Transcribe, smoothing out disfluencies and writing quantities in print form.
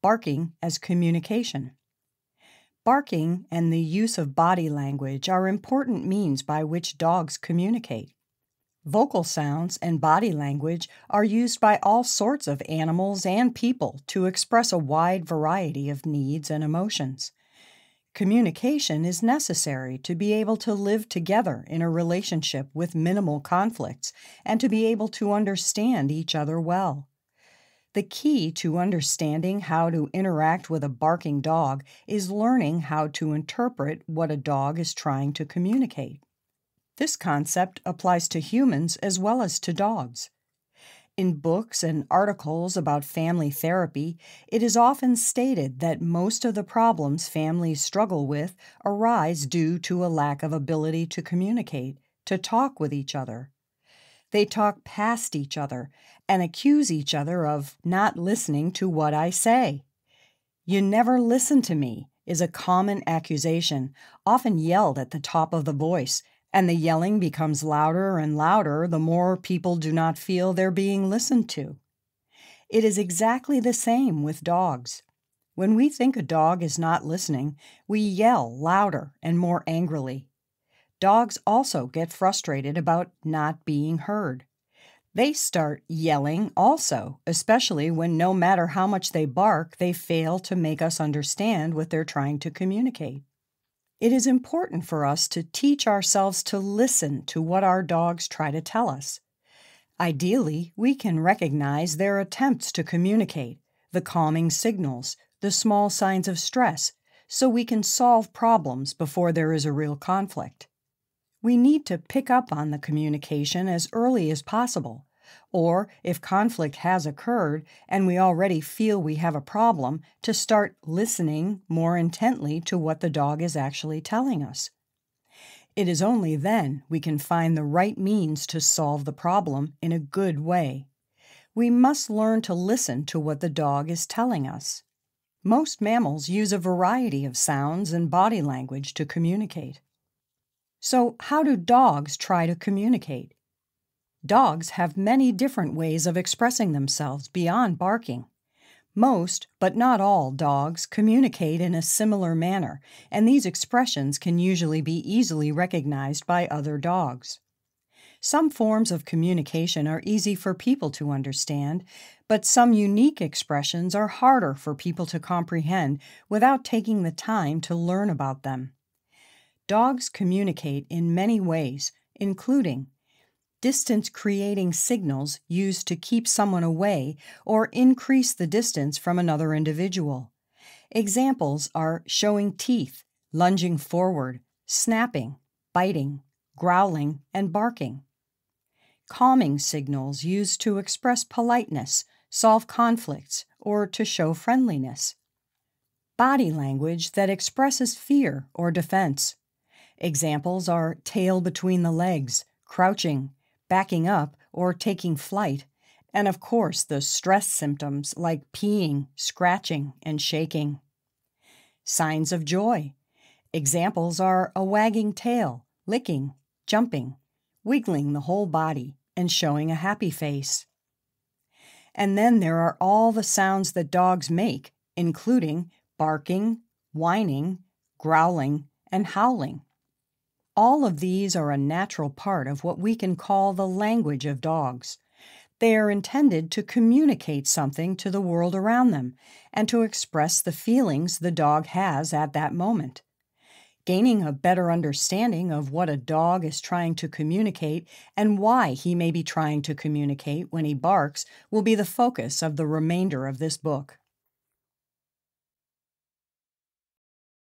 barking as communication. Barking and the use of body language are important means by which dogs communicate. Vocal sounds and body language are used by all sorts of animals and people to express a wide variety of needs and emotions. Communication is necessary to be able to live together in a relationship with minimal conflicts and to be able to understand each other well. The key to understanding how to interact with a barking dog is learning how to interpret what a dog is trying to communicate. This concept applies to humans as well as to dogs. In books and articles about family therapy, it is often stated that most of the problems families struggle with arise due to a lack of ability to communicate, to talk with each other. They talk past each other and accuse each other of not listening to what I say. "You never listen to me" is a common accusation, often yelled at the top of the voice, and the yelling becomes louder and louder the more people do not feel they're being listened to. It is exactly the same with dogs. When we think a dog is not listening, we yell louder and more angrily. Dogs also get frustrated about not being heard. They start yelling also, especially when no matter how much they bark, they fail to make us understand what they're trying to communicate. It is important for us to teach ourselves to listen to what our dogs try to tell us. Ideally, we can recognize their attempts to communicate, the calming signals, the small signs of stress, so we can solve problems before there is a real conflict. We need to pick up on the communication as early as possible, or if conflict has occurred and we already feel we have a problem, to start listening more intently to what the dog is actually telling us. It is only then we can find the right means to solve the problem in a good way. We must learn to listen to what the dog is telling us. Most mammals use a variety of sounds and body language to communicate. So, how do dogs try to communicate? Dogs have many different ways of expressing themselves beyond barking. Most, but not all, dogs communicate in a similar manner, and these expressions can usually be easily recognized by other dogs. Some forms of communication are easy for people to understand, but some unique expressions are harder for people to comprehend without taking the time to learn about them. Dogs communicate in many ways, including distance-creating signals used to keep someone away or increase the distance from another individual. Examples are showing teeth, lunging forward, snapping, biting, growling, and barking. Calming signals used to express politeness, solve conflicts, or to show friendliness. Body language that expresses fear or defense. Examples are tail between the legs, crouching, backing up, or taking flight, and of course the stress symptoms like peeing, scratching, and shaking. Signs of joy. Examples are a wagging tail, licking, jumping, wiggling the whole body, and showing a happy face. And then there are all the sounds that dogs make, including barking, whining, growling, and howling. All of these are a natural part of what we can call the language of dogs. They are intended to communicate something to the world around them and to express the feelings the dog has at that moment. Gaining a better understanding of what a dog is trying to communicate and why he may be trying to communicate when he barks will be the focus of the remainder of this book.